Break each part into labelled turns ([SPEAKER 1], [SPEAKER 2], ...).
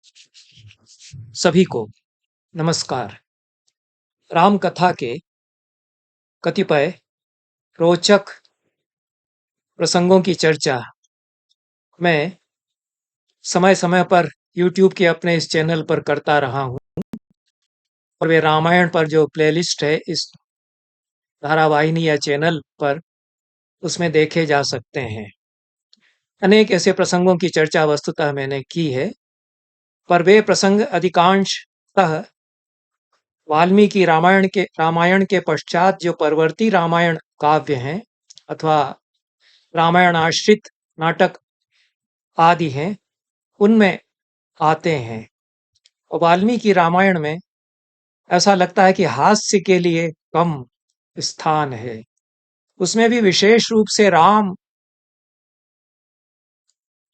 [SPEAKER 1] सभी को नमस्कार। राम कथा के कतिपय रोचक प्रसंगों की चर्चा मैं समय समय पर YouTube के अपने इस चैनल पर करता रहा हूँ और वे रामायण पर जो प्लेलिस्ट है इस धारावाहिनी या चैनल पर उसमें देखे जा सकते हैं। अनेक ऐसे प्रसंगों की चर्चा वस्तुतः मैंने की है, पर वे प्रसंग अधिकांशतः वाल्मीकि रामायण के पश्चात जो परवर्ती रामायण काव्य हैं अथवा रामायण आश्रित नाटक आदि हैं उनमें आते हैं। और वाल्मीकि रामायण में ऐसा लगता है कि हास्य के लिए कम स्थान है। उसमें भी विशेष रूप से राम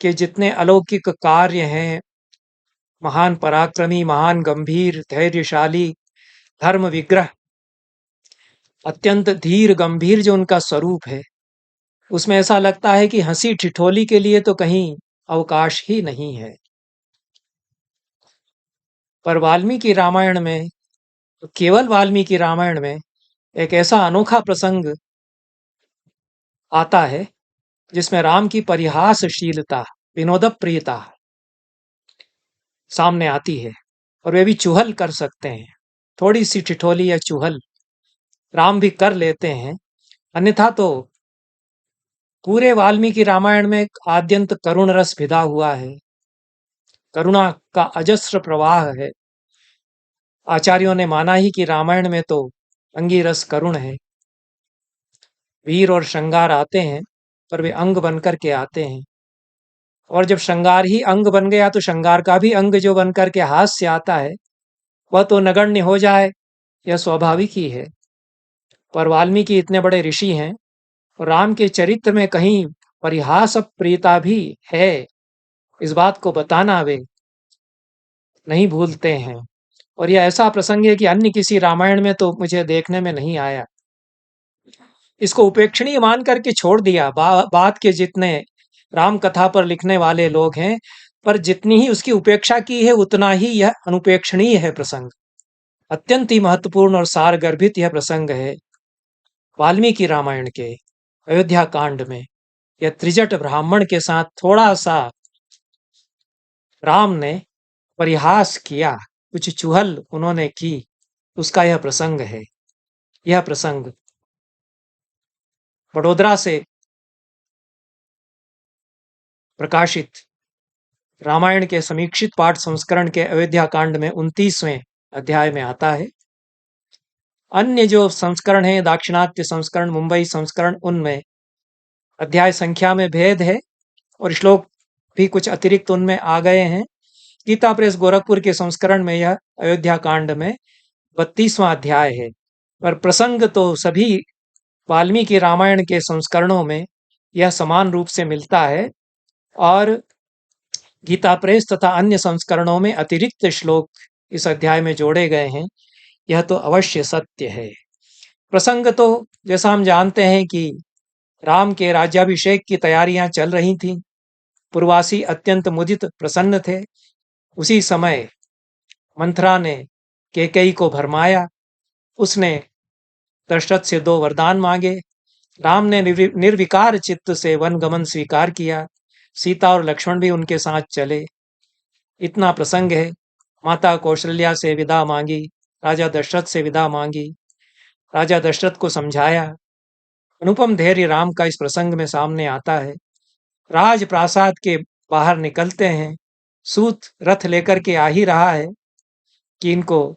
[SPEAKER 1] के जितने अलौकिक कार्य हैं, महान पराक्रमी, महान गंभीर, धैर्यशाली, धर्म विग्रह, अत्यंत धीर गंभीर जो उनका स्वरूप है, उसमें ऐसा लगता है कि हंसी ठिठोली के लिए तो कहीं अवकाश ही नहीं है। पर वाल्मीकि रामायण में, केवल वाल्मीकि रामायण में एक ऐसा अनोखा प्रसंग आता है जिसमें राम की परिहासशीलता, विनोदप्रियता सामने आती है और वे भी चुहल कर सकते हैं। थोड़ी सी ठिठोली या चुहल राम भी कर लेते हैं, अन्यथा तो पूरे वाल्मीकि रामायण में एक आद्यंत करुण रस भिदा हुआ है, करुणा का अजस्र प्रवाह है। आचार्यों ने माना ही कि रामायण में तो अंगिरस करुण है, वीर और श्रृंगार आते हैं पर वे अंग बनकर के आते हैं, और जब श्रृंगार ही अंग बन गया तो श्रृंगार का भी अंग जो बनकर के हास्य आता है वह तो नगण्य हो जाए, यह स्वाभाविक ही है। पर वाल्मीकि इतने बड़े ऋषि हैं और राम के चरित्र में कहीं परिहास प्रियता भी है, इस बात को बताना वे नहीं भूलते हैं। और यह ऐसा प्रसंग है कि अन्य किसी रामायण में तो मुझे देखने में नहीं आया। इसको उपेक्षणीय मान करके छोड़ दिया। बात के जितने राम कथा पर लिखने वाले लोग हैं, पर जितनी ही उसकी उपेक्षा की है उतना ही यह अनुपेक्षणीय है प्रसंग। अत्यंत ही महत्वपूर्ण और सारगर्भित यह प्रसंग है वाल्मीकि रामायण के अयोध्या कांड में। यह त्रिजट ब्राह्मण के साथ थोड़ा सा राम ने परिहास किया, कुछ चुहल उन्होंने की, उसका यह प्रसंग है। यह प्रसंग वडोदरा से प्रकाशित रामायण के समीक्षित पाठ संस्करण के अयोध्या कांड में 29वें अध्याय में आता है। अन्य जो संस्करण है, दाक्षिणात्य संस्करण, मुंबई संस्करण, उनमें अध्याय संख्या में भेद है और श्लोक भी कुछ अतिरिक्त उनमें आ गए हैं। गीता प्रेस गोरखपुर के संस्करण में यह अयोध्या कांड में 32वां अध्याय है। पर प्रसंग तो सभी वाल्मीकि रामायण के संस्करणों में यह समान रूप से मिलता है और गीता प्रेस तथा अन्य संस्करणों में अतिरिक्त श्लोक इस अध्याय में जोड़े गए हैं। यह तो अवश्य सत्य है। प्रसंग तो जैसा हम जानते हैं कि राम के राज्याभिषेक की तैयारियां चल रही थीं। पुरवासी अत्यंत मुदित प्रसन्न थे। उसी समय मंथरा ने कैकेयी को भरमाया। उसने दशरथ से 2 वरदान मांगे। राम ने निर्विकार चित्त से वन गमन स्वीकार किया। सीता और लक्ष्मण भी उनके साथ चले। इतना प्रसंग है। माता कौशल्या से विदा मांगी, राजा दशरथ से विदा मांगी, राजा दशरथ को समझाया। अनुपम धैर्य राम का इस प्रसंग में सामने आता है। राजप्रासाद के बाहर निकलते हैं। सूत रथ लेकर के आ ही रहा है कि इनको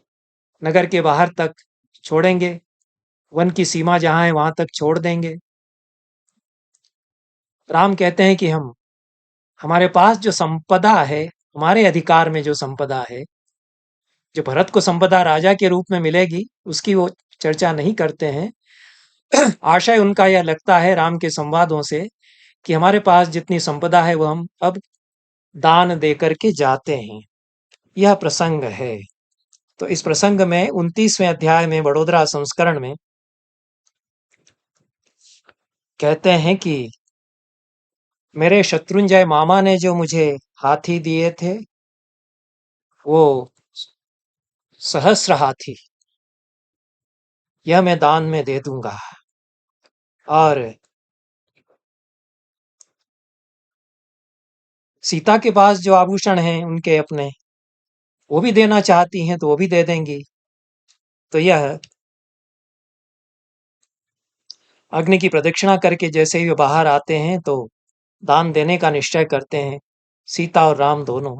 [SPEAKER 1] नगर के बाहर तक छोड़ेंगे, वन की सीमा जहां है वहां तक छोड़ देंगे। राम कहते हैं कि हमारे पास जो संपदा है, हमारे अधिकार में जो संपदा है, जो भरत को संपदा राजा के रूप में मिलेगी उसकी वो चर्चा नहीं करते हैं। आशय उनका यह लगता है राम के संवादों से कि हमारे पास जितनी संपदा है वो हम अब दान दे करके जाते हैं। यह प्रसंग है। तो इस प्रसंग में 29वें अध्याय में वडोदरा संस्करण में कहते हैं कि मेरे शत्रुंजय मामा ने जो मुझे हाथी दिए थे वो सहस्र हाथी यह मैं दान में दे दूंगा, और सीता के पास जो आभूषण हैं उनके अपने, वो भी देना चाहती हैं तो वो भी दे देंगी। तो यह अग्नि की प्रदक्षिणा करके जैसे ही वे बाहर आते हैं तो दान देने का निश्चय करते हैं, सीता और राम दोनों।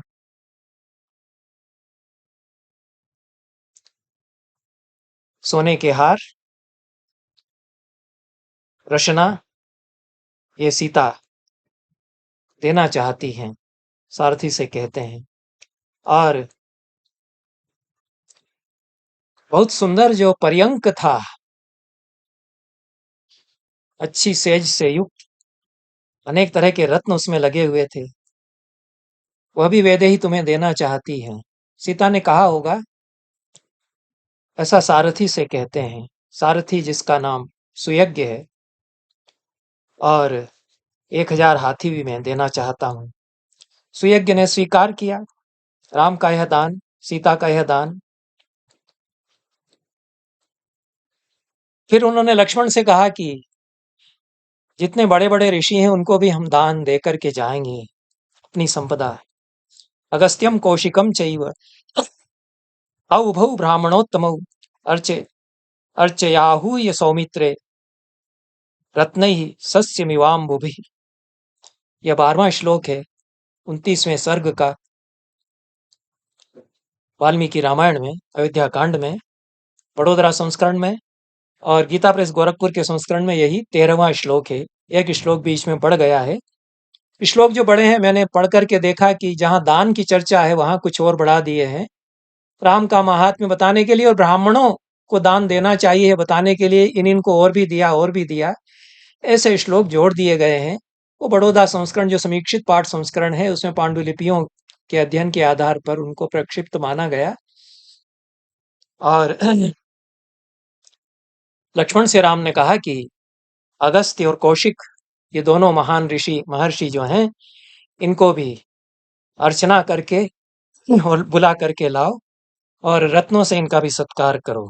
[SPEAKER 1] सोने के हार, रशना, ये सीता देना चाहती हैं, सारथी से कहते हैं। और बहुत सुंदर जो पर्यंक था, अच्छी सेज से युक्त, अनेक तरह के रत्न उसमें लगे हुए थे, वह भी वैदेही तुम्हें देना चाहती हैं। सीता ने कहा होगा, ऐसा सारथी से कहते हैं, सारथी जिसका नाम सुयज्ञ है, और 1000 हाथी भी मैं देना चाहता हूं। सुयज्ञ ने स्वीकार किया राम का यह दान, सीता का यह दान। फिर उन्होंने लक्ष्मण से कहा कि जितने बड़े बड़े ऋषि हैं उनको भी हम दान दे करके जाएंगे अपनी संपदा। अगस्त्यम कौशिकम चैव औभौ ब्राह्मणोत्तमौ अर्चे अर्चयाहूय सौमित्रे रत्नैः सस्यमिवाम्बुभिः। यह 12वां श्लोक है 29वें सर्ग का, वाल्मीकि रामायण में, अयोध्या कांड में, वडोदरा संस्करण में, और गीता प्रेस गोरखपुर के संस्करण में यही 13वां श्लोक है। एक श्लोक बीच में बढ़ गया है। श्लोक जो बड़े हैं मैंने पढ़ करके देखा कि जहां दान की चर्चा है वहां कुछ और बढ़ा दिए हैं, राम का महात्म्य बताने के लिए और ब्राह्मणों को दान देना चाहिए बताने के लिए इन इनको और भी दिया और भी दिया, ऐसे श्लोक जोड़ दिए गए हैं। वो बड़ौदा संस्करण जो समीक्षित पाठ संस्करण है उसमें पांडुलिपियों के अध्ययन के आधार पर उनको प्रक्षिप्त माना गया। और लक्ष्मण से राम ने कहा कि अगस्त्य और कौशिक ये दोनों महान ऋषि महर्षि जो हैं इनको भी अर्चना करके और बुला करके लाओ और रत्नों से इनका भी सत्कार करो।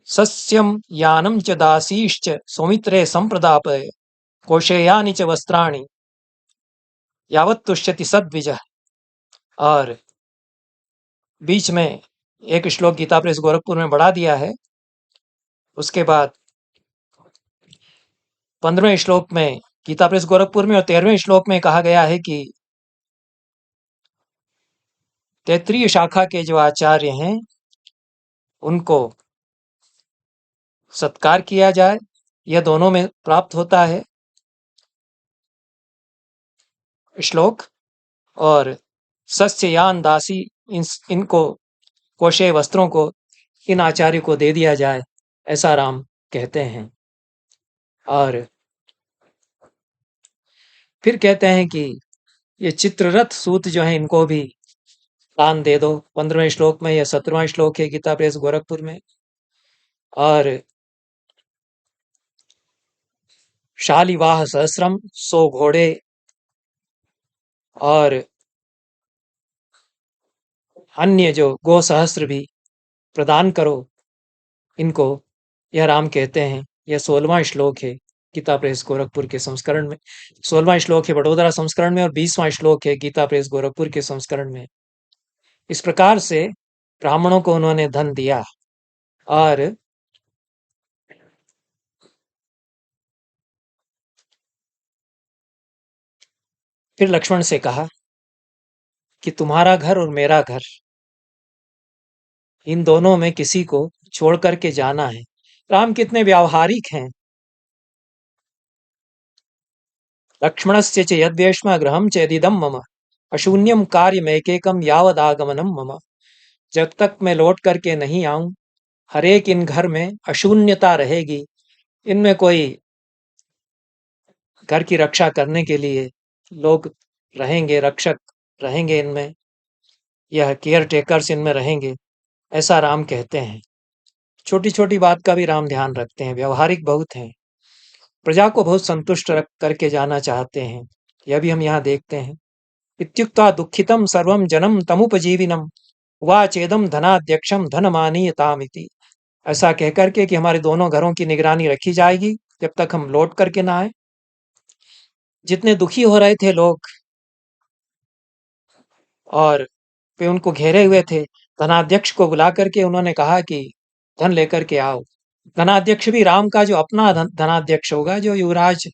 [SPEAKER 1] सस्यम यानम च दासीश्च सौमित्रे संप्रदापय कौशेयानि च वस्त्राणि यावत् तुष्यति सद्विजः। और बीच में एक श्लोक गीता प्रेस गोरखपुर में बढ़ा दिया है। उसके बाद 15वें श्लोक में गीता प्रेस गोरखपुर में और 13वें श्लोक में कहा गया है कि तैत्रीय शाखा के जो आचार्य हैं उनको सत्कार किया जाए, यह दोनों में प्राप्त होता है श्लोक। और सस्ययान दासी इनको कोशे वस्त्रों को इन आचार्य को दे दिया जाए, ऐसा राम कहते हैं। और फिर कहते हैं कि ये चित्ररथ सूत जो है इनको भी दान दे दो, 15वें श्लोक में। यह 17वां श्लोक है गीता प्रेस गोरखपुर में। और शालिवाह सहस्रम, 100 घोड़े और अन्य जो गो सहस्र भी प्रदान करो इनको, यह राम कहते हैं। यह 16वां श्लोक है गीता प्रेस गोरखपुर के संस्करण में। 16वां श्लोक है वडोदरा संस्करण में और 20वां श्लोक है गीता प्रेस गोरखपुर के संस्करण में। इस प्रकार से ब्राह्मणों को उन्होंने धन दिया। और फिर लक्ष्मण से कहा कि तुम्हारा घर और मेरा घर, इन दोनों में किसी को छोड़ करके जाना है। राम कितने व्यावहारिक हैं। लक्ष्मणस्य च यद्वेश्म गृहं चेदिदं मम अशून्यम कार्यमेकैकं यावदागमनं मम। जब तक मैं लौट करके नहीं आऊं, हर एक इन घर में अशून्यता रहेगी। इनमें कोई घर की रक्षा करने के लिए लोग रहेंगे, रक्षक रहेंगे इनमें, यह केयर टेकर्स इनमें रहेंगे, ऐसा राम कहते हैं। छोटी छोटी बात का भी राम ध्यान रखते हैं, व्यवहारिक बहुत हैं, प्रजा को बहुत संतुष्ट रख करके जाना चाहते हैं। यह भी हम यहाँ देखते हैं। इत्युक्त्वा दुःखितं सर्वं जनं तमुपजीविनम् उवाचेदं धनाध्यक्षं धनमानीयतामिति। ऐसा कहकर के कि हमारे दोनों घरों की निगरानी रखी जाएगी जब तक हम लौट करके ना आए। जितने दुखी हो रहे थे लोग और वे उनको घेरे हुए थे, धनाध्यक्ष को बुला करके उन्होंने कहा कि धन लेकर के आओ। धनाध्यक्ष भी राम का जो अपना धनाध्यक्ष होगा, जो युवराज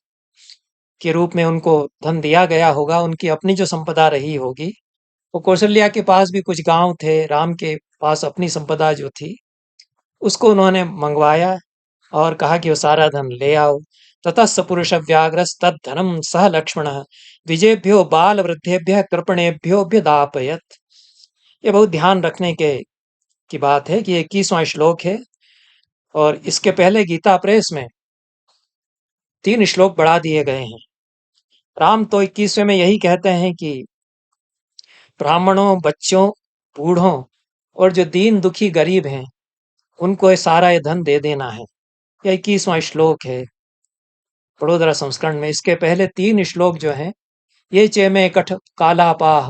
[SPEAKER 1] के रूप में उनको धन दिया गया होगा, उनकी अपनी जो संपदा रही होगी, वो कौशल्या के पास भी कुछ गांव थे, राम के पास अपनी संपदा जो थी उसको उन्होंने मंगवाया और कहा कि वो सारा धन ले आओ। ततः स पुरुष व्याघ्रस्तद्धनम सह लक्ष्मण द्विजेभ्यो बाल वृद्धेभ्य कृपणेभ्यो व्यदापयत। ये बहुत ध्यान रखने की बात है कि 21वां श्लोक है और इसके पहले गीता प्रेस में 3 श्लोक बढ़ा दिए गए हैं। राम तो 21वें में यही कहते हैं कि ब्राह्मणों, बच्चों, बूढ़ों और जो दीन दुखी गरीब हैं उनको ये सारा ये धन दे देना है। यह 21वां श्लोक है बड़ोदरा संस्करण में। इसके पहले 3 श्लोक जो हैं, ये चेमे कठ कालापाह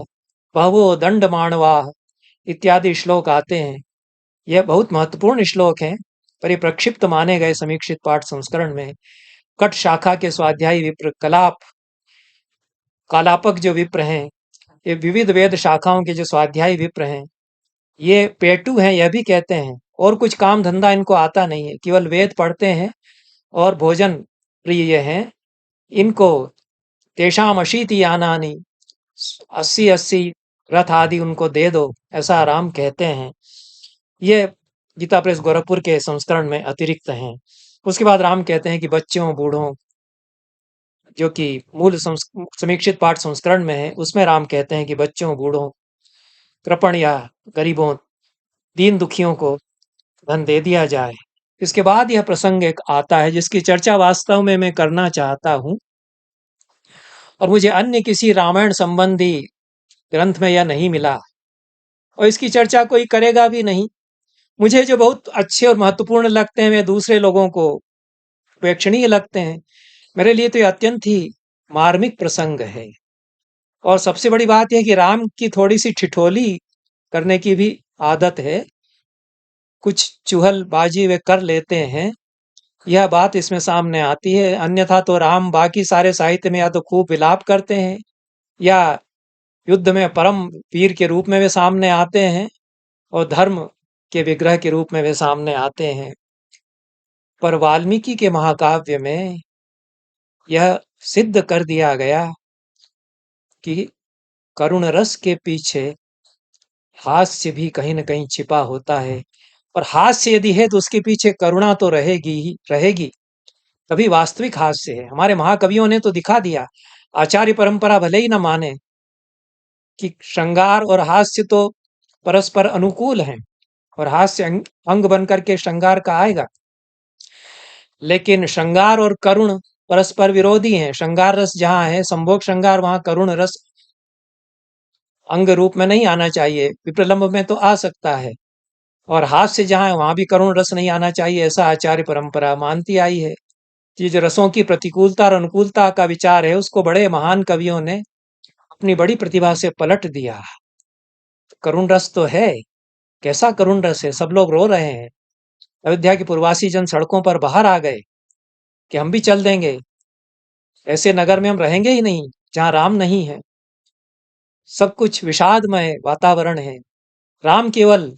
[SPEAKER 1] बहवो दंड माणवाह इत्यादि श्लोक आते हैं। यह बहुत महत्वपूर्ण श्लोक हैं, पर ये प्रक्षिप्त माने गए समीक्षित पाठ संस्करण में। कट शाखा के स्वाध्यायी विप्र, कालापक जो विप्र हैं, ये विविध वेद शाखाओं के जो स्वाध्यायी विप्र हैं, ये पेटू हैं, यह भी कहते हैं। और कुछ काम धंधा इनको आता नहीं है, केवल वेद पढ़ते हैं और भोजन प्रिय हैं। इनको तेषाम अशीति यानानि, 80-80 रथ आदि उनको दे दो, ऐसा राम कहते हैं। ये गीता प्रेस गोरखपुर के संस्करण में अतिरिक्त हैं। उसके बाद राम कहते हैं कि बच्चों, बूढ़ों, जो कि मूल समीक्षित पाठ संस्करण में है, उसमें राम कहते हैं कि बच्चों, बूढ़ों, कृपण या गरीबों, दीन दुखियों को धन दे दिया जाए। इसके बाद यह प्रसंग एक आता है जिसकी चर्चा वास्तव में मैं करना चाहता हूं और मुझे अन्य किसी रामायण संबंधी ग्रंथ में यह नहीं मिला और इसकी चर्चा कोई करेगा भी नहीं। मुझे जो बहुत अच्छे और महत्वपूर्ण लगते हैं वे दूसरे लोगों को उपेक्षणीय लगते हैं। मेरे लिए तो यह अत्यंत ही मार्मिक प्रसंग है। और सबसे बड़ी बात यह कि राम की थोड़ी सी ठिठोली करने की भी आदत है, कुछ चुहलबाजी वे कर लेते हैं, यह बात इसमें सामने आती है। अन्यथा तो राम बाकी सारे साहित्य में या तो खूब विलाप करते हैं या युद्ध में परम वीर के रूप में वे सामने आते हैं और धर्म के विग्रह के रूप में वे सामने आते हैं। पर वाल्मीकि के महाकाव्य में यह सिद्ध कर दिया गया कि करुण रस के पीछे हास्य भी कहीं न कहीं छिपा होता है। और हास्य यदि है तो उसके पीछे करुणा तो रहेगी ही रहेगी, तभी वास्तविक हास्य है। हमारे महाकवियों ने तो दिखा दिया, आचार्य परंपरा भले ही न माने कि श्रृंगार और हास्य तो परस्पर अनुकूल हैं और हास्य अंग बन करके श्रृंगार का आएगा, लेकिन श्रृंगार और करुण परस्पर विरोधी हैं। श्रृंगार रस जहां है, संभोग श्रृंगार, वहां करुण रस अंग रूप में नहीं आना चाहिए, विप्रलंब में तो आ सकता है। और हास्य जहां है वहां भी करुण रस नहीं आना चाहिए, ऐसा आचार्य परंपरा मानती आई है। ये जो रसों की प्रतिकूलता और अनुकूलता का विचार है, उसको बड़े महान कवियों ने अपनी बड़ी प्रतिभा से पलट दिया। करुण रस तो है, कैसा करुण रस है, सब लोग रो रहे हैं। अयोध्या के पूर्वासी जन सड़कों पर बाहर आ गए कि हम भी चल देंगे, ऐसे नगर में हम रहेंगे ही नहीं जहां राम नहीं है। सब कुछ विषादमय वातावरण है, राम केवल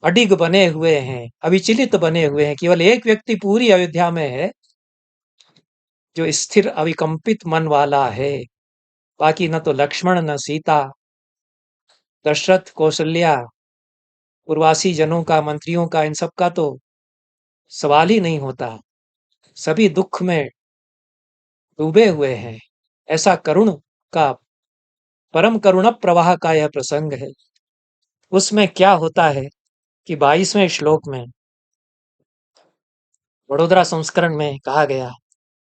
[SPEAKER 1] अडिग बने हुए हैं, अविचलित बने हुए हैं। केवल एक व्यक्ति पूरी अयोध्या में है जो स्थिर अविकंपित मन वाला है, बाकी न तो लक्ष्मण, न सीता, दशरथ, कौशल्या, पूर्वासी जनों का, मंत्रियों का, इन सब का तो सवाल ही नहीं होता। सभी दुख में डूबे हुए हैं। ऐसा करुण का, परम करुण प्रवाह का यह प्रसंग है। उसमें क्या होता है कि 22वें श्लोक में वडोदरा संस्करण में कहा गया,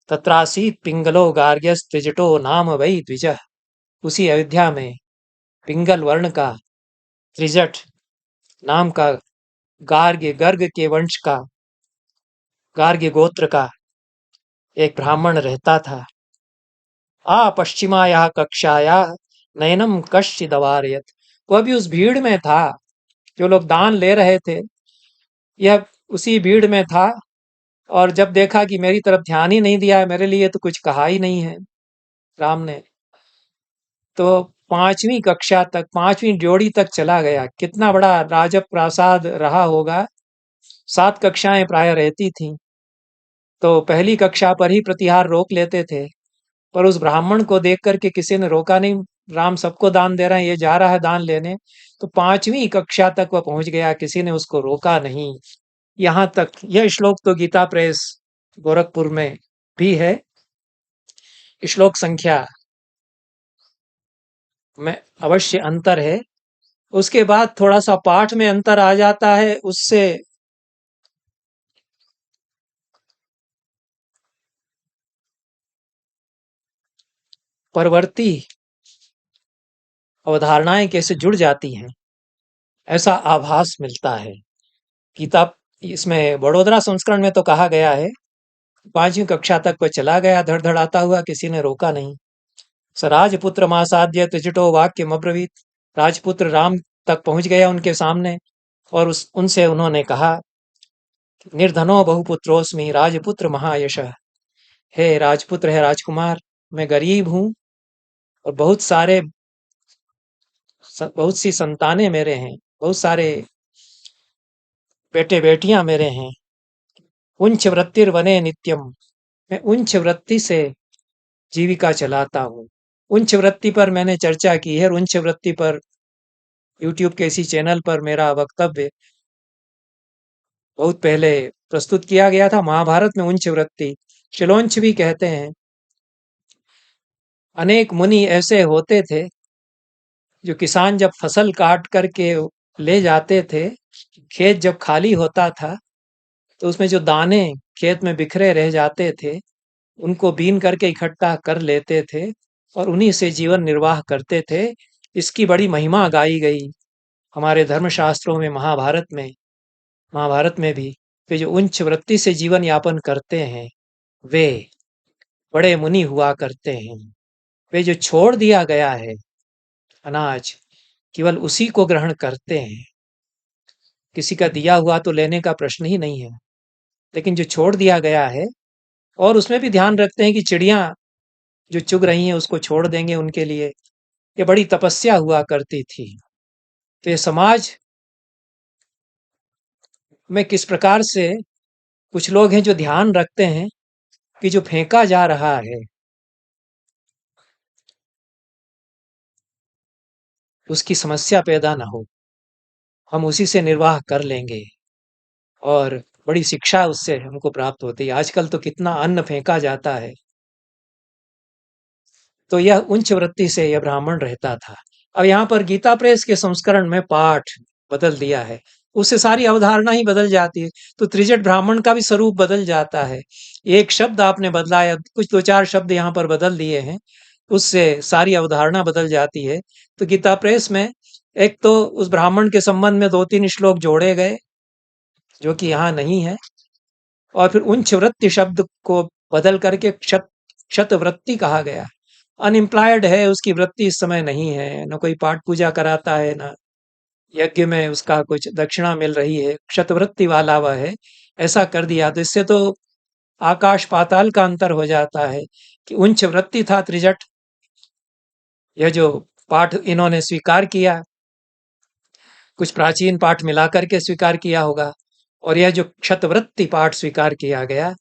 [SPEAKER 1] तत्रासीत पिंगलो गार्ग्यस त्रिजटो नाम वै द्विजः। उसी अयोध्या में पिंगल वर्ण का, त्रिजट नाम का, गार्ग्य, गर्ग के वंश का, गार्ग्य गोत्र का एक ब्राह्मण रहता था। आ पश्चिमाया कक्षाया नयनम कश्चिद अवारयत। वह भी उस भीड़ में था, जो लोग दान ले रहे थे, यह उसी भीड़ में था। और जब देखा कि मेरी तरफ ध्यान ही नहीं दिया है, मेरे लिए तो कुछ कहा ही नहीं है राम ने, तो पांचवी कक्षा तक, पांचवी जोड़ी तक चला गया। कितना बड़ा राजप्रासाद रहा होगा। 7 कक्षाएं प्राय रहती थीं, तो पहली कक्षा पर ही प्रतिहार रोक लेते थे। पर उस ब्राह्मण को देख करके किसी ने रोका नहीं। राम सबको दान दे रहे हैं, ये जा रहा है दान लेने। तो पांचवी कक्षा तक वह पहुंच गया, किसी ने उसको रोका नहीं। यहाँ तक यह श्लोक तो गीता प्रेस गोरखपुर में भी है। श्लोक संख्या में अवश्य अंतर है। उसके बाद थोड़ा सा पाठ में अंतर आ जाता है। उससे परवर्ती अवधारणाएं कैसे जुड़ जाती हैं, ऐसा आभास मिलता है। गीता इसमें बड़ोदरा संस्करण में तो कहा गया है, पांचवी कक्षा तक वह चला गया धड़धड़ाता हुआ, किसी ने रोका नहीं। स राजपुत्र मासाद्य त्रिजटो वाक्यम अब्रवीत। राजपुत्र राम तक पहुंच गया उनके सामने, और उनसे उन्होंने कहा, निर्धनो बहुपुत्रोस्मि राजपुत्र महायशः। हे राजपुत्र, है राजकुमार, मैं गरीब हूं और बहुत सी संतानें मेरे हैं, बहुत सारे बेटे बेटियां मेरे हैं। उंच वृत्तिर वने नित्यम। मैं उंच वृत्ति से जीविका चलाता हूँ। उंच वृत्ति पर मैंने चर्चा की है। उंच वृत्ति पर यूट्यूब के इसी चैनल पर मेरा वक्तव्य बहुत पहले प्रस्तुत किया गया था। महाभारत में उंच वृत्ति, शिलोंच भी कहते हैं। अनेक मुनि ऐसे होते थे, जो किसान जब फसल काट करके ले जाते थे, खेत जब खाली होता था, तो उसमें जो दाने खेत में बिखरे रह जाते थे, उनको बीन करके इकट्ठा कर लेते थे और उन्हीं से जीवन निर्वाह करते थे। इसकी बड़ी महिमा गाई गई हमारे धर्मशास्त्रों में, महाभारत में भी। वे जो उच्च वृत्ति से जीवन यापन करते हैं, वे बड़े मुनि हुआ करते हैं। वे जो छोड़ दिया गया है अनाज, केवल उसी को ग्रहण करते हैं। किसी का दिया हुआ तो लेने का प्रश्न ही नहीं है, लेकिन जो छोड़ दिया गया है, और उसमें भी ध्यान रखते हैं कि चिड़िया जो चुग रही हैं उसको छोड़ देंगे उनके लिए। ये बड़ी तपस्या हुआ करती थी। तो ये समाज में किस प्रकार से कुछ लोग हैं जो ध्यान रखते हैं कि जो फेंका जा रहा है उसकी समस्या पैदा ना हो, हम उसी से निर्वाह कर लेंगे, और बड़ी शिक्षा उससे हमको प्राप्त होती है। आजकल तो कितना अन्न फेंका जाता है। तो यह उच्च वृत्ति से यह ब्राह्मण रहता था। अब यहाँ पर गीता प्रेस के संस्करण में पाठ बदल दिया है, उससे सारी अवधारणा ही बदल जाती है। तो त्रिजट ब्राह्मण का भी स्वरूप बदल जाता है। एक शब्द आपने बदला या कुछ 2-4 शब्द यहाँ पर बदल दिए हैं, उससे सारी अवधारणा बदल जाती है। तो गीता प्रेस में एक तो उस ब्राह्मण के संबंध में 2-3 श्लोक जोड़े गए, जो कि यहाँ नहीं है। और फिर उच्च वृत्ति शब्द को बदल करके क्षत वृत्ति कहा गया। अनएम्प्लॉयड है, उसकी वृत्ति इस समय नहीं है, न कोई पाठ पूजा कराता है, न यज्ञ में उसका कुछ दक्षिणा मिल रही है, क्षतवृत्ति वाला वह है, ऐसा कर दिया। तो इससे तो आकाश पाताल का अंतर हो जाता है कि उच्च वृत्ति था त्रिजट, यह जो पाठ इन्होंने स्वीकार किया, कुछ प्राचीन पाठ मिलाकर के स्वीकार किया होगा, और यह जो क्षतवृत्ति पाठ स्वीकार किया गया,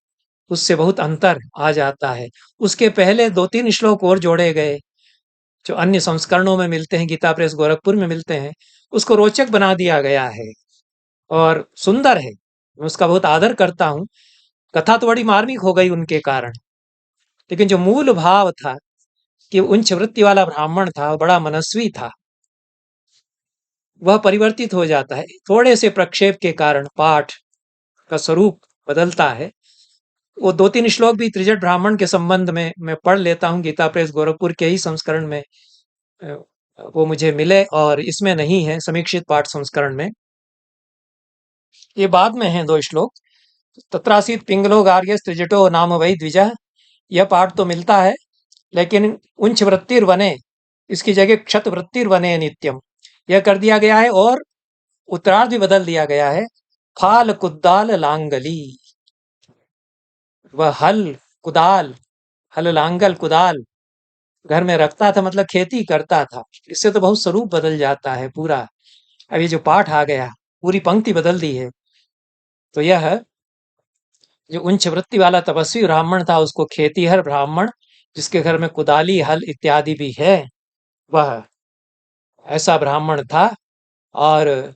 [SPEAKER 1] उससे बहुत अंतर आ जाता है। उसके पहले 2-3 श्लोक और जोड़े गए, जो अन्य संस्करणों में मिलते हैं, गीता प्रेस गोरखपुर में मिलते हैं। उसको रोचक बना दिया गया है और सुंदर है। मैं उसका बहुत आदर करता हूँ। कथा तो बड़ी मार्मिक हो गई उनके कारण, लेकिन जो मूल भाव था कि उच्च वृत्ति वाला ब्राह्मण था, बड़ा मनस्वी था, वह परिवर्तित हो जाता है। थोड़े से प्रक्षेप के कारण पाठ का स्वरूप बदलता है। वो 2-3 श्लोक भी त्रिजट ब्राह्मण के संबंध में मैं पढ़ लेता हूँ, गीता प्रेस गोरखपुर के ही संस्करण में वो मुझे मिले, और इसमें नहीं है समीक्षित पाठ संस्करण में। ये बाद में है 2 श्लोक। तत्रासीत पिंगलो गार्ग्य त्रिजटो नाम वै द्विजः, यह पाठ तो मिलता है, लेकिन उंच वृत्तिर वने इसकी जगह क्षतवृत्तिर्वने नित्यम यह कर दिया गया है, और उत्तरार्ध भी बदल दिया गया है। फाल कुदाल लांगली, वह हल कुदाल, हल लांगल कुदाल घर में रखता था, मतलब खेती करता था। इससे तो बहुत स्वरूप बदल जाता है पूरा। अभी जो पाठ आ गया, पूरी पंक्ति बदल दी है। तो यह जो उच्च वृत्ति वाला तपस्वी ब्राह्मण था, उसको खेतीहर ब्राह्मण, जिसके घर में कुदाली हल इत्यादि भी है, वह ऐसा ब्राह्मण था। और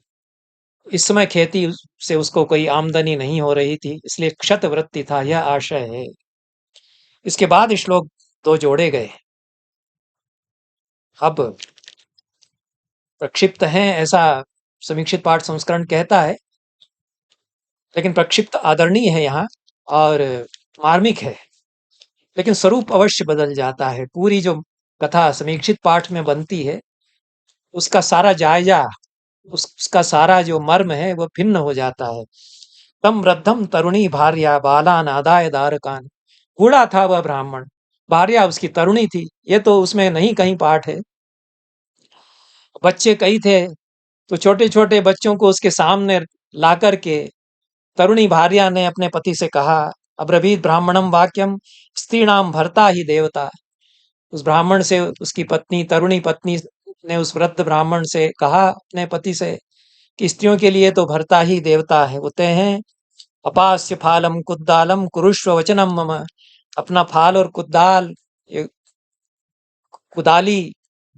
[SPEAKER 1] इस समय खेती से उसको कोई आमदनी नहीं हो रही थी, इसलिए क्षत वृत्ति था, यह आशय है। इसके बाद श्लोक दो जोड़े गए। अब प्रक्षिप्त हैं ऐसा समीक्षित पाठ संस्करण कहता है, लेकिन प्रक्षिप्त आदरणीय है यहाँ और मार्मिक है, लेकिन स्वरूप अवश्य बदल जाता है। पूरी जो कथा समीक्षित पाठ में बनती है, उसका सारा जायजा, उसका सारा जो मर्म है वो भिन्न हो जाता है। तम वृद्धम तरुणी भार्या बालान आदाय दारकान, बूढ़ा था वह ब्राह्मण, भार्या उसकी तरुणी थी, ये तो उसमें नहीं कहीं पाठ है। बच्चे कई थे, तो छोटे छोटे बच्चों को उसके सामने ला करके तरुणी भार्या ने अपने पति से कहा, अब्रवीत ब्राह्मणम वाक्यम स्त्रीणाम भर्ता ही देवता। उस ब्राह्मण से उसकी पत्नी, तरुणी पत्नी ने उस वृद्ध ब्राह्मण से कहा अपने पति से कि स्त्रियों के लिए तो भर्ता ही देवता है होते हैं। अपास्य फालम कुद्दालम कुरुष्व वचनम मम, अपना फाल और कुदाल, ये कुदाली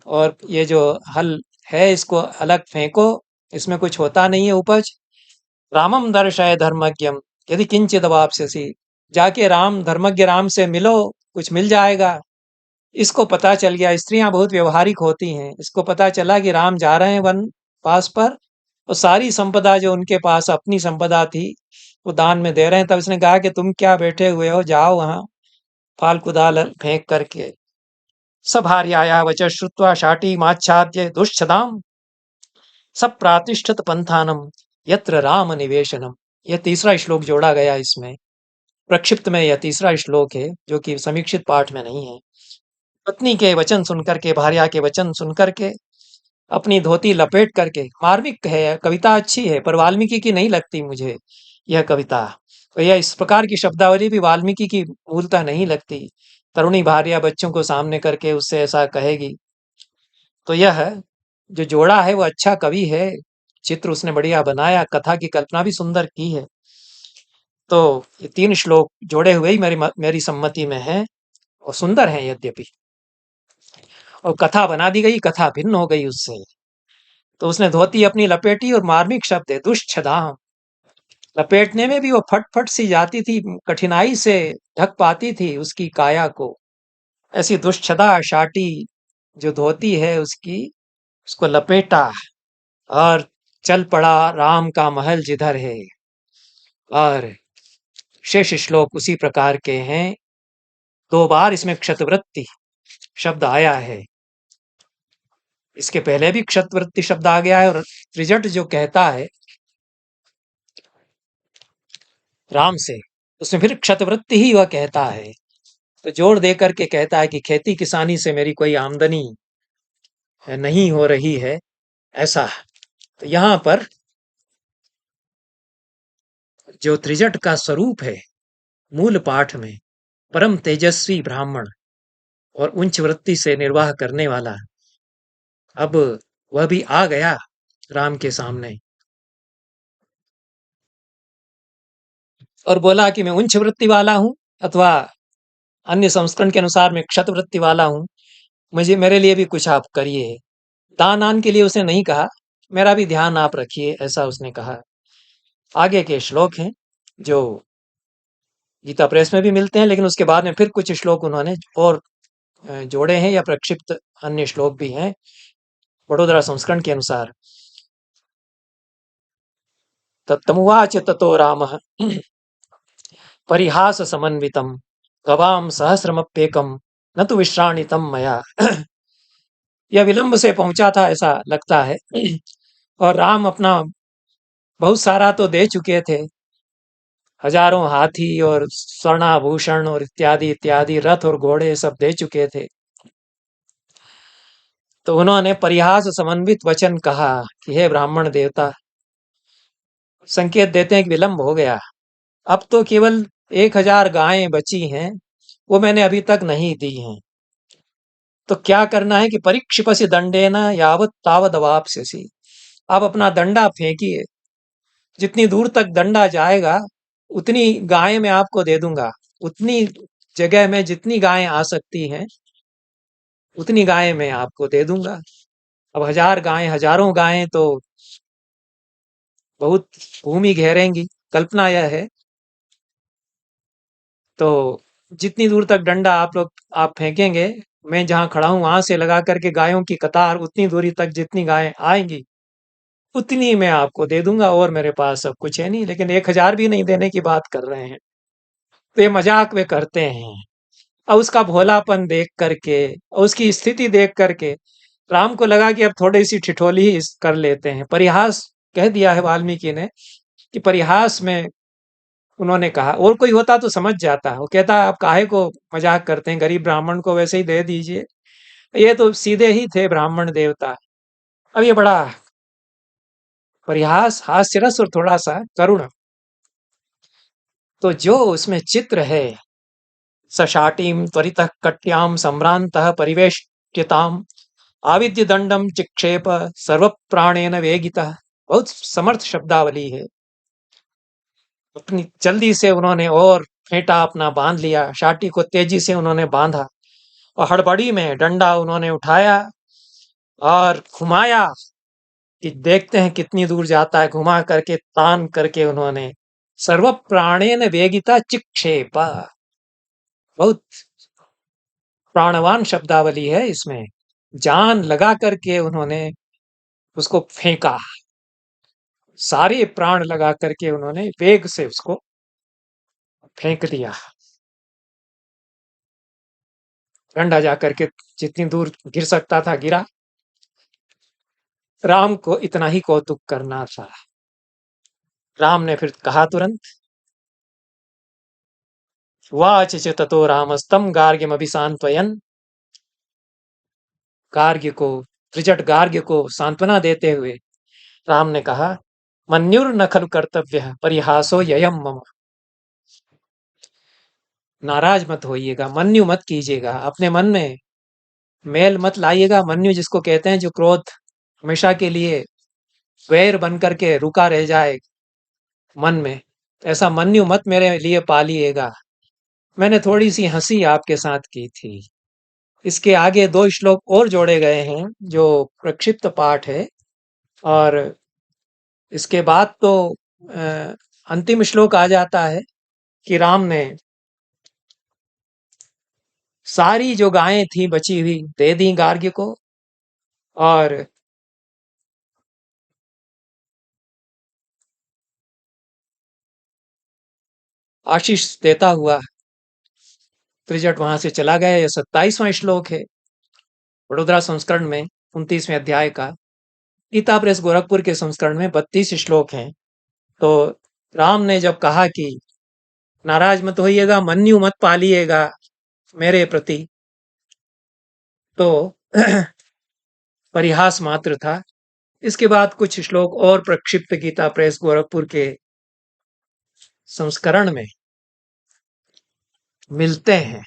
[SPEAKER 1] और ये जो हल है, इसको अलग फेंको, इसमें कुछ होता नहीं है उपज। रामम दर्शय धर्मज्ञम यदि किंचित वाप्स्यसि, जाके राम धर्मज्ञ राम से मिलो, कुछ मिल जाएगा। इसको पता चल गया, स्त्रियां बहुत व्यवहारिक होती हैं, इसको पता चला कि राम जा रहे हैं वन पास पर, और सारी संपदा जो उनके पास अपनी संपदा थी वो दान में दे रहे हैं। तब इसने कहा कि तुम क्या बैठे हुए हो, जाओ वहां फाल कुदाल फेंक करके। सभार्याया वच श्रुत्वा शाटी माच्छाद्य दुष्छदाम सब प्रातिष्ठित पंथानम यत्र राम निवेशनम। यह तीसरा श्लोक जोड़ा गया इसमें, प्रक्षिप्त में यह तीसरा श्लोक है जो कि समीक्षित पाठ में नहीं है। पत्नी के वचन सुनकर के, भार्या के वचन सुनकर के, अपनी धोती लपेट करके, मार्मिक है कविता, अच्छी है, पर वाल्मीकि की नहीं लगती मुझे यह कविता। तो यह इस प्रकार की शब्दावली भी वाल्मीकि की मूलता नहीं लगती। तरुणी भार्या बच्चों को सामने करके उससे ऐसा कहेगी। तो यह जो जोड़ा है वो अच्छा कवि है, चित्र उसने बढ़िया बनाया, कथा की कल्पना भी सुंदर की है। तो ये तीन श्लोक जोड़े हुए ही मेरी सम्मति में है, और सुंदर है यद्यपि, और कथा बना दी गई, कथा भिन्न हो गई उससे। तो उसने धोती अपनी लपेटी, और मार्मिक शब्द है दुष्छदाम, लपेटने में भी वो फट फट सी जाती थी, कठिनाई से ढक पाती थी उसकी काया को। ऐसी दुष्छदा शाटी जो धोती है उसकी, उसको लपेटा और चल पड़ा राम का महल जिधर है। और शेष श्लोक उसी प्रकार के हैं। दो बार इसमें क्षतवृत्ति शब्द आया है, इसके पहले भी क्षतवृत्ति शब्द आ गया है, और त्रिजट जो कहता है राम से, उसमें फिर क्षतवृत्ति ही वह कहता है। तो जोर दे करके कहता है कि खेती किसानी से मेरी कोई आमदनी नहीं हो रही है, ऐसा। तो यहाँ पर जो त्रिजट का स्वरूप है मूल पाठ में, परम तेजस्वी ब्राह्मण और उच्च वृत्ति से निर्वाह करने वाला, अब वह भी आ गया राम के सामने और बोला कि मैं उच्च वृत्ति वाला हूं, अथवा अन्य संस्करण के अनुसार मैं क्षत वृत्ति वाला हूं, मुझे मेरे लिए भी कुछ आप करिए। दान आन के लिए उसने नहीं कहा, मेरा भी ध्यान आप रखिए, ऐसा उसने कहा। आगे के श्लोक हैं जो गीता प्रेस में भी मिलते हैं, लेकिन उसके बाद में फिर कुछ श्लोक उन्होंने और जोड़े हैं, या प्रक्षिप्त अन्य श्लोक भी हैं वडोदरा संस्करण के अनुसार। तमुवाच ततो रामः परिहास समन्वितम गवाम सहस्रमप्येकम न तो विश्राणितम मया। यह विलंब से पहुंचा था ऐसा लगता है, और राम अपना बहुत सारा तो दे चुके थे, हजारों हाथी और स्वर्णाभूषण और इत्यादि इत्यादि, रथ और घोड़े सब दे चुके थे। तो उन्होंने परिहास समन्वित वचन कहा कि हे ब्राह्मण देवता, संकेत देते हैं कि विलंब हो गया। अब तो केवल 1000 गायें बची हैं, वो मैंने अभी तक नहीं दी हैं। तो क्या करना है कि परीक्षिपसि दंडेन यावत तावद अवाप्स्यसि। आप अपना डंडा फेंकिए, जितनी दूर तक डंडा जाएगा उतनी गायें मैं आपको दे दूंगा। उतनी जगह में जितनी गायें आ सकती हैं उतनी गायें मैं आपको दे दूंगा। अब 1000 गायें, हजारों गायें तो बहुत भूमि घेरेंगी। कल्पना यह है, तो जितनी दूर तक डंडा आप फेंकेंगे, मैं जहां खड़ा हूं वहां से लगा करके गायों की कतार उतनी दूरी तक जितनी गायें आएंगी उतनी मैं आपको दे दूंगा, और मेरे पास सब कुछ है नहीं। लेकिन 1000 भी नहीं देने की बात कर रहे हैं। तो ये मजाक वे करते हैं। और उसका भोलापन देख करके और उसकी स्थिति देख करके राम को लगा कि अब थोड़ी सी ठिठोली ही कर लेते हैं। परिहास कह दिया है वाल्मीकि ने, कि परिहास में उन्होंने कहा। और कोई होता तो समझ जाता, वो कहता आप काहे को मजाक करते हैं, गरीब ब्राह्मण को वैसे ही दे दीजिए। ये तो सीधे ही थे ब्राह्मण देवता। अब ये बड़ा परिहास, हास्यरस और थोड़ा सा करुण, तो जो उसमें चित्र है, सशाटीम त्वरितः कट्याम सम्भ्रांतः परिवेष्टिताम आविद्य दंडम चिक्षेप सर्व प्राणेन वेगितः। बहुत समर्थ शब्दावली है। अपनी जल्दी से उन्होंने और फेंटा अपना बांध लिया, शाटी को तेजी से उन्होंने बांधा और हड़बड़ी में डंडा उन्होंने उठाया और घुमाया कि देखते हैं कितनी दूर जाता है। घुमा करके तान करके उन्होंने सर्व प्राणेन वेगिता चिक्षेपा। बहुत प्राणवान शब्दावली है इसमें। जान लगा करके उन्होंने उसको फेंका, सारे प्राण लगा करके उन्होंने वेग से उसको फेंक दिया। डंडा जा करके जितनी दूर गिर सकता था गिरा। राम को इतना ही कौतुक करना था। राम ने फिर कहा तुरंत, वाच च ततो रामस्तम गार्ग्यम अभिसान्त्वयन्। गार्ग्य को, त्रिजट गार्ग्य को सांत्वना देते हुए राम ने कहा, मन्युर न खलु कर्तव्य परिहासो ययम मम। नाराज मत होइएगा, मन्यु मत कीजिएगा, अपने मन में मेल मत लाइएगा। मन्यु जिसको कहते हैं जो क्रोध हमेशा के लिए वैर बन करके रुका रह जाए मन में, ऐसा मन्यु मत मेरे लिए पालिएगा। मैंने थोड़ी सी हंसी आपके साथ की थी। इसके आगे 2 श्लोक और जोड़े गए हैं जो प्रक्षिप्त पाठ है। और इसके बाद तो अंतिम श्लोक आ जाता है कि राम ने सारी जो गायें थी बची हुई दे दी गार्ग्य को, और आशीष देता हुआ त्रिजट वहां से चला गया। यह 27वां श्लोक है वडोदरा संस्करण में, 29वें अध्याय का। गीता प्रेस गोरखपुर के संस्करण में 32 श्लोक हैं। तो राम ने जब कहा कि नाराज मत होइएगा, मन्यु मत पालिएगा मेरे प्रति, तो परिहास मात्र था। इसके बाद कुछ श्लोक और प्रक्षिप्त गीता प्रेस गोरखपुर के संस्करण में मिलते हैं।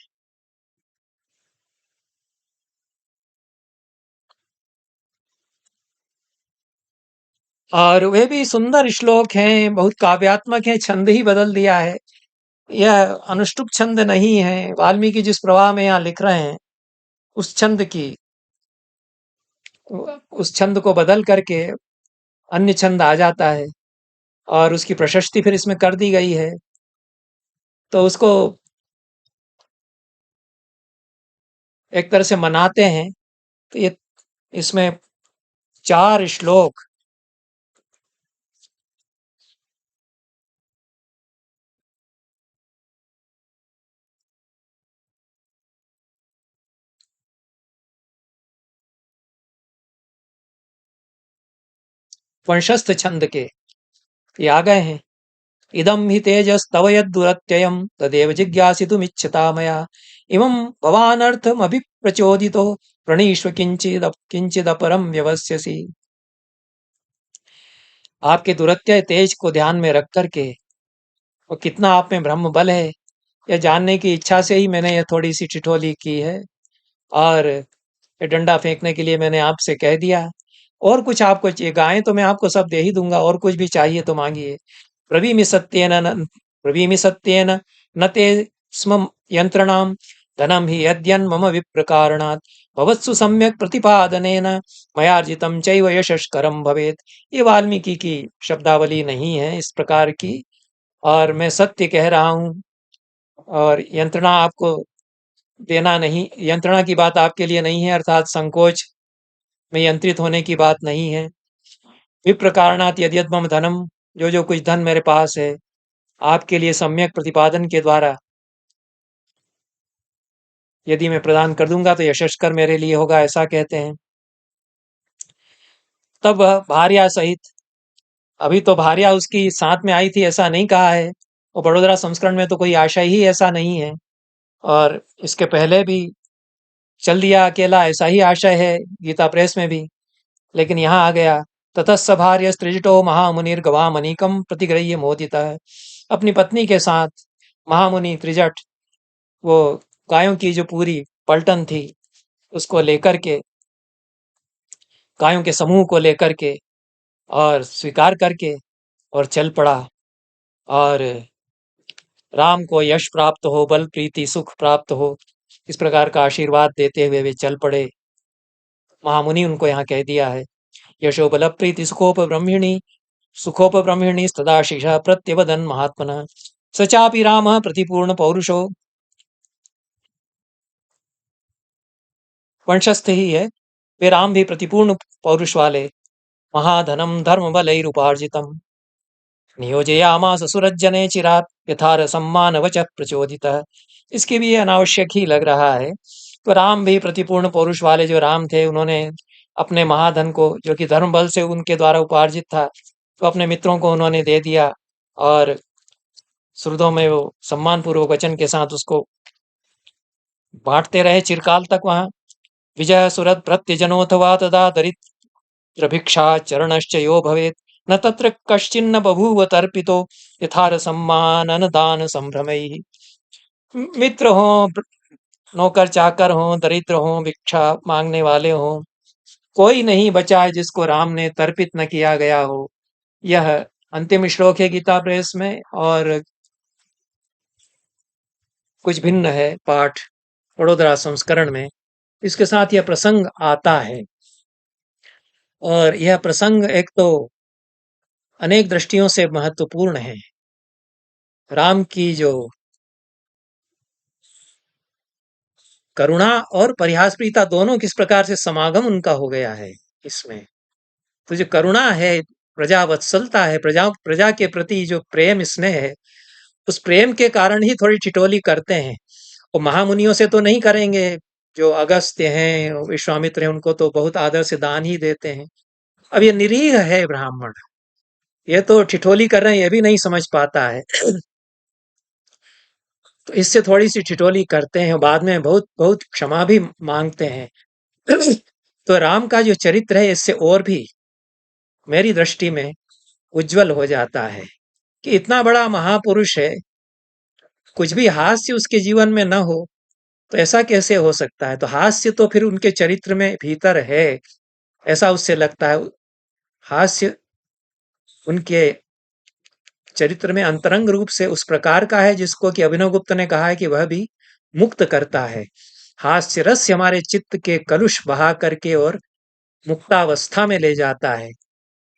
[SPEAKER 1] और वे भी सुंदर श्लोक हैं, बहुत काव्यात्मक हैं, छंद ही बदल दिया है। यह अनुष्टुप छंद नहीं है। वाल्मीकि जिस प्रवाह में यहाँ लिख रहे हैं उस छंद की, उस छंद को बदल करके अन्य छंद आ जाता है और उसकी प्रशस्ति फिर इसमें कर दी गई है। तो उसको एक तरह से मनाते हैं। तो ये इसमें 4 श्लोक वंशस्थ छंद के ये आ गए हैं। इदं हि तेजस्तव यद्दुरत्ययं तदेव जिज्ञासितुमिच्छता मया इमं भवानर्थमभिप्रचोदितो प्रणीष्व किंचिदपरम व्यवस्यसि। आपके दुरत्यय तेज को ध्यान में रख करके और कितना आप में ब्रह्म बल है यह जानने की इच्छा से ही मैंने यह थोड़ी सी ठिठोली की है और ये डंडा फेंकने के लिए मैंने आपसे कह दिया। और कुछ आपको चाहिए गायें तो मैं आपको सब दे ही दूंगा, और कुछ भी चाहिए तो मांगिए। ब्रवीमि सत्येन न ते स्म यंत्रणाम धनम हि यद्यन् मम विप्रकारणात् भवत्सु सम्यक प्रतिपादनेन मयार्जितं चैव यशस्करं भवेत्। ये वाल्मीकि की शब्दावली नहीं है इस प्रकार की, और मैं सत्य कह रहा हूँ। और यंत्रणा आपको देना नहीं, यंत्रणा की बात आपके लिए नहीं है, अर्थात संकोच में यंत्रित होने की बात नहीं है। विप्रकारणात् यद्यद् मम धनम, जो जो कुछ धन मेरे पास है आपके लिए सम्यक प्रतिपादन के द्वारा यदि मैं प्रदान कर दूंगा तो यशस्कर मेरे लिए होगा, ऐसा कहते हैं। तब वह भार्या सहित, अभी तो भार्या उसकी साथ में आई थी ऐसा नहीं कहा है, और बड़ोदरा संस्करण में तो कोई आशय ही ऐसा नहीं है, और इसके पहले भी चल दिया अकेला ऐसा ही आशय है गीता प्रेस में भी, लेकिन यहाँ आ गया ततस्स भार्य त्रिजटो महामुनिर्गवामनीकम प्रतिगृह्य मोदिता है। अपनी पत्नी के साथ महामुनि त्रिजट, वो गायों की जो पूरी पलटन थी उसको लेकर के, गायों के समूह को लेकर के और स्वीकार करके और चल पड़ा, और राम को यश प्राप्त हो, बल प्रीति सुख प्राप्त हो, इस प्रकार का आशीर्वाद देते हुए वे चल पड़े। महामुनि उनको यहाँ कह दिया है, यशो बल प्रीति सुखोप ब्रह्मिणी तदाशीष प्रत्यवदन महात्मना सचापि राम प्रतिपूर्ण पौरुषो, वंशस्थ ही है, वे राम भी प्रतिपूर्ण पौरुष वाले, महाधनम धर्म बलैरुपार्जितम नियोजयामास सुरज्जने चिरात यथार सम्मान वच प्रचोदित। इसके भी अनावश्यक ही लग रहा है। तो राम भी प्रतिपूर्ण पौरुष वाले जो राम थे, उन्होंने अपने महाधन को, जो कि धर्म बल से उनके द्वारा उपार्जित था, तो अपने मित्रों को उन्होंने दे दिया, और सुहृदों में वो सम्मान पूर्वक वचन के साथ उसको बांटते रहे चिरकाल तक। वहां विजय सुरत प्रत्यजनोथवा तदा दरिद्र भिक्षा चरणश्च यो भवेत् न तत्र कश्चिन्न बभूव तर्पितो यथार सम्मानन दान संभ्रमैः। मित्र हो, नौकर चाकर हो, दरिद्र हो, भिक्षा मांगने वाले हो, कोई नहीं बचा है जिसको राम ने तर्पित न किया गया हो। यह अंतिम श्लोक है गीता प्रेस में, और कुछ भिन्न है पाठ वडोदरा संस्करण में। इसके साथ यह प्रसंग आता है, और यह प्रसंग एक तो अनेक दृष्टियों से महत्वपूर्ण है। राम की जो करुणा और परिहासप्रीता दोनों किस प्रकार से समागम उनका हो गया है इसमें। तो जो करुणा है, प्रजा वत्सलता है, प्रजा के प्रति जो प्रेम स्नेह है, उस प्रेम के कारण ही थोड़ी ठिठोली करते हैं। वो महामुनियों से तो नहीं करेंगे, जो अगस्त्य हैं, विश्वामित्र हैं, उनको तो बहुत आदर से दान ही देते हैं। अब ये निरीह है ब्राह्मण, ये तो ठिठोली कर रहे हैं, ये भी नहीं समझ पाता है। तो इससे थोड़ी सी ठिठोली करते हैं, बाद में बहुत बहुत क्षमा भी मांगते हैं। तो राम का जो चरित्र है इससे और भी मेरी दृष्टि में उज्जवल हो जाता है कि इतना बड़ा महापुरुष है, कुछ भी हास्य उसके जीवन में न हो तो ऐसा कैसे हो सकता है। तो हास्य तो फिर उनके चरित्र में भीतर है, ऐसा उससे लगता है। हास्य उनके चरित्र में अंतरंग रूप से उस प्रकार का है जिसको कि अभिनव गुप्त ने कहा है कि वह भी मुक्त करता है। हास्य रस हमारे चित्त के कलुष बहा करके और मुक्तावस्था में ले जाता है।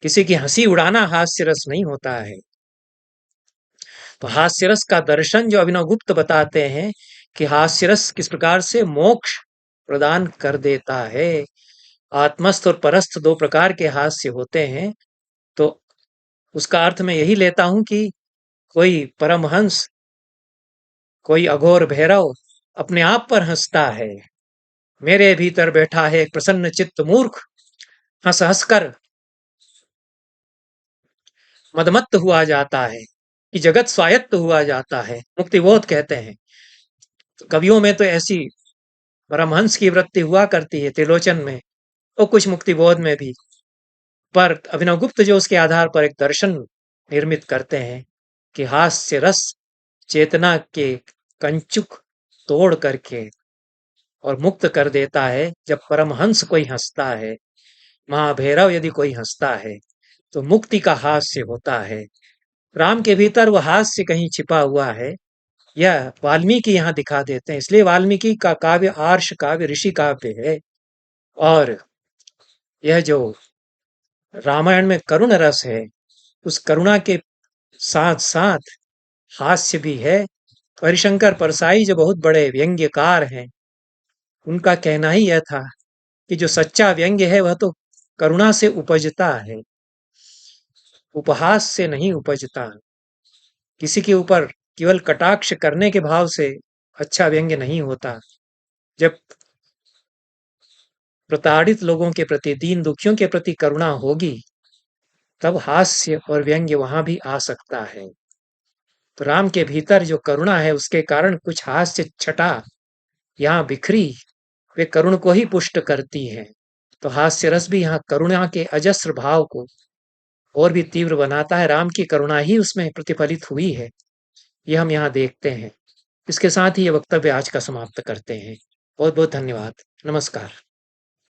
[SPEAKER 1] किसी की हंसी उड़ाना हास्य रस नहीं होता है। तो हास्य रस का दर्शन जो अभिनव गुप्त बताते हैं कि हास्य रस किस प्रकार से मोक्ष प्रदान कर देता है। आत्मस्थ और परस्थ दो प्रकार के हास्य होते हैं। तो उसका अर्थ मैं यही लेता हूं कि कोई परमहंस, कोई अघोर भैरव अपने आप पर हंसता है। मेरे भीतर बैठा है एक प्रसन्न चित्त मूर्ख, हंस हंस कर मदमत्त हुआ जाता है। कि जगत स्वायत्त हुआ जाता है, मुक्तिबोध कहते हैं। तो कवियों में तो ऐसी परमहंस की वृत्ति हुआ करती है, त्रिलोचन में और कुछ मुक्तिबोध में भी। पर अभिनवगुप्त जो उसके आधार पर एक दर्शन निर्मित करते हैं कि हास्य रस चेतना के कंचुक तोड़ करके और मुक्त कर देता है। जब परमहंस कोई हंसता है, महाभैरव यदि कोई हंसता है, तो मुक्ति का हास्य होता है। राम के भीतर वह हास्य कहीं छिपा हुआ है, यह वाल्मीकि यहाँ दिखा देते हैं। इसलिए वाल्मीकि का काव्य आर्ष काव्य, ऋषि काव्य है। और यह जो रामायण में करुण रस है, उस करुणा के साथ साथ हास्य भी है। हरिशंकर परसाई जो बहुत बड़े व्यंग्यकार हैं, उनका कहना ही यह था कि जो सच्चा व्यंग्य है वह तो करुणा से उपजता है, उपहास से नहीं उपजता। किसी के ऊपर केवल कटाक्ष करने के भाव से अच्छा व्यंग्य नहीं होता। जब प्रताड़ित लोगों के प्रति, दीन दुखियों के प्रति करुणा होगी, तब हास्य और व्यंग्य वहां भी आ सकता है। तो राम के भीतर जो करुणा है, उसके कारण कुछ हास्य छटा यहाँ बिखरी, वे करुण को ही पुष्ट करती है। तो हास्य रस भी यहाँ करुणा के अजस्र भाव को और भी तीव्र बनाता है। राम की करुणा ही उसमें प्रतिफलित हुई है, ये हम यहाँ देखते हैं। इसके साथ ही ये वक्तव्य आज का समाप्त करते हैं। बहुत बहुत धन्यवाद। नमस्कार।